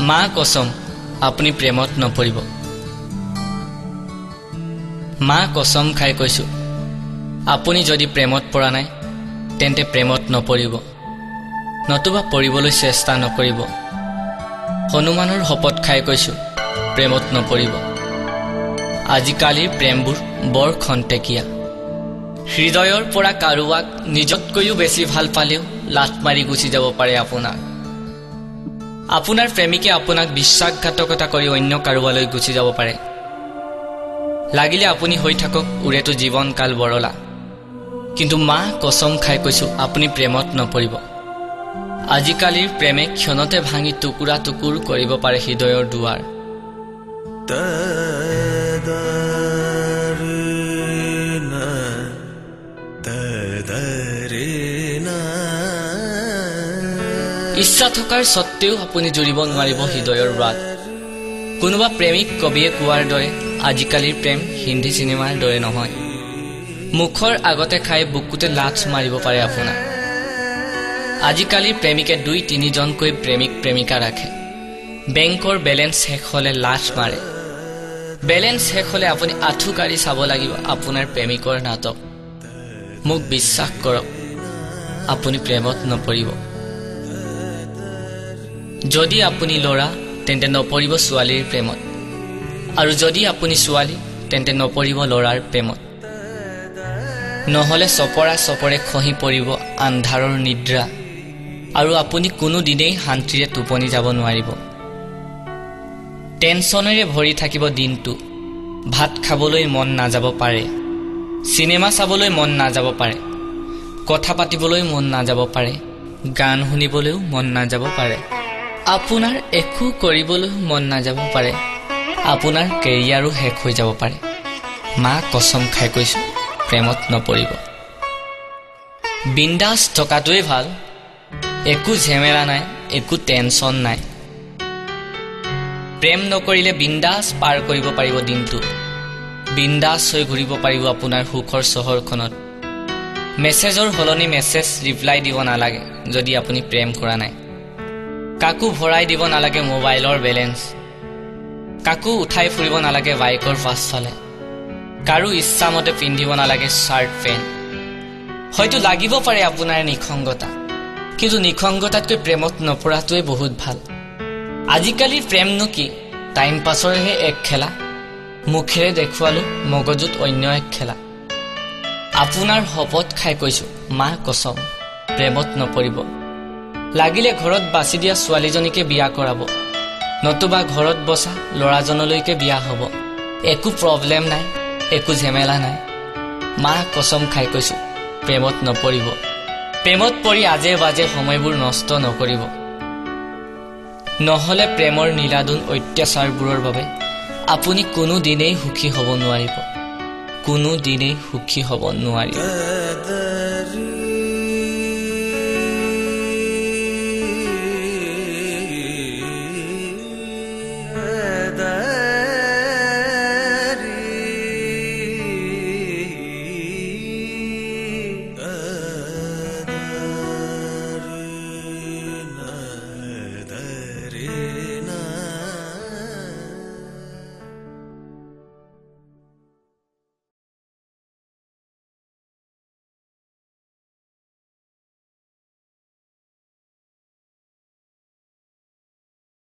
মা কসম আপুনি প্ৰেমত নপৰিব। মা কসম খাই কৈছোঁ, আপুনি যদি প্ৰেমত পৰা নাই তেন্তে প্ৰেমত নপৰিব, নতুবা পৰিবলৈ চেষ্টা নকৰিব। হনুমানৰ শপত খাই কৈছোঁ, প্ৰেমত নপৰিব। আজিকালিৰ প্ৰেমবোৰ বৰ খন্তেকীয়া। হৃদয়ৰ পৰা কাৰোবাক নিজতকৈও বেছি ভাল পালেও লাট মাৰি গুচি যাব পাৰে আপোনাৰ প্ৰেমিকে আপোনাক বিশ্বাসঘাতকতা কৰি অন্য কাৰোবালৈ গুচি যাব পাৰে। লাগিলে আপুনি হৈ থাকক উৰেটো জীৱনকাল বৰলা, কিন্তু মা কসম খাই কৈছোঁ, আপুনি প্ৰেমত নপৰিব। আজিকালিৰ প্ৰেমে ক্ষণতে ভাঙি টুকুৰা টুকুৰ কৰিব পাৰে হৃদয়ৰ দুৱাৰ। ইচ্ছা থকাৰ স্বত্তেও আপুনি জুৰিব নোৱাৰিব হৃদয়ৰ বাট। কোনোবা প্ৰেমিক কবিয়ে কোৱাৰ দৰে আজিকালিৰ প্ৰেম হিন্দী চিনেমাৰ দৰে নহয়। মুখৰ আগতে খাই বুকুতে লাথ মাৰিব পাৰে আপোনাৰ। আজিকালিৰ প্ৰেমিকে ২-৩জনকৈ প্ৰেমিক প্ৰেমিকা ৰাখে। বেংকৰ বেলেঞ্চ শেষ হ'লে লাথ মাৰে। বেলেঞ্চ শেষ হ'লে আপুনি আঁঠু কাঢ়ি চাব লাগিব আপোনাৰ প্ৰেমিকৰ নাটক। মোক বিশ্বাস কৰক, আপুনি প্ৰেমত নপৰিব। যদি আপুনি ল'ৰা তেন্তে নপৰিব ছোৱালীৰ প্ৰেমত, আৰু যদি আপুনি ছোৱালী তেন্তে নপৰিব ল'ৰাৰ প্ৰেমত। নহ'লে চপৰা চপৰে খহি পৰিব আন্ধাৰৰ নিদ্ৰা, আৰু আপুনি কোনো দিনেই শান্তিৰে টোপনি যাব নোৱাৰিব। টেনচনেৰে ভৰি থাকিব দিনটো। ভাত খাবলৈ মন নাযাব পাৰে, চিনেমা চাবলৈ মন নাযাব পাৰে, কথা পাতিবলৈ মন নাযাব পাৰে, গান শুনিবলৈও মন নাযাব পাৰে, আপোনাৰ একো কৰিবলৈ মন নাযাব পাৰে, আপোনাৰ কেৰিয়াৰো শেষ হৈ যাব পাৰে। মা কসম খাই কৈছোঁ, প্ৰেমত নপৰিব। বিন্দাছ থকাটোৱে ভাল। একো ঝেমেলা নাই, একো টেনচন নাই। প্ৰেম নকৰিলে বিন্দাছ পাৰ কৰিব পাৰিব দিনটো। বিন্দাছ হৈ ঘূৰিব পাৰিব আপোনাৰ সুখৰ চহৰখনত। মেছেজৰ সলনি মেছেজ ৰিপ্লাই দিব নালাগে যদি আপুনি প্ৰেম কৰা নাই। কাকো ভৰাই দিব নালাগে মোবাইলৰ বেলেঞ্চ। কাকো উঠাই ফুৰিব নালাগে বাইকৰ পাছফালে। কাৰো ইচ্ছামতে পিন্ধিব নালাগে চাৰ্ট পেণ্ট। হয়তো লাগিব পাৰে আপোনাৰ নিসংগতা, কিন্তু নিসংগতাতকৈ প্ৰেমত নপৰাটোৱে বহুত ভাল। আজিকালি প্ৰেমনো কি, টাইম পাছৰহে এক খেলা। মুখেৰে দেখুৱালো, মগজুত অন্য এক খেলা। আপোনাৰ শপত খাই কৈছোঁ, মা কসম, প্ৰেমত নপৰিব। লাগিলে ঘৰত বাছি দিয়া ছোৱালীজনীকে বিয়া কৰাব, নতুবা ঘৰত বসা ল'ৰাজনলৈকে বিয়া হ'ব। একো প্ৰব্লেম নাই, একো ঝেমেলা নাই। মা কসম খাই কৈছোঁ, প্ৰেমত নপৰিব। প্ৰেমত পৰি আজে বাজে সময়বোৰ নষ্ট নকৰিব। নহ'লে প্ৰেমৰ নীলাদোন অত্যাচাৰবোৰৰ বাবে আপুনি কোনো দিনেই সুখী হ'ব নোৱাৰিব। কোনো দিনেই সুখী হ'ব নোৱাৰিব।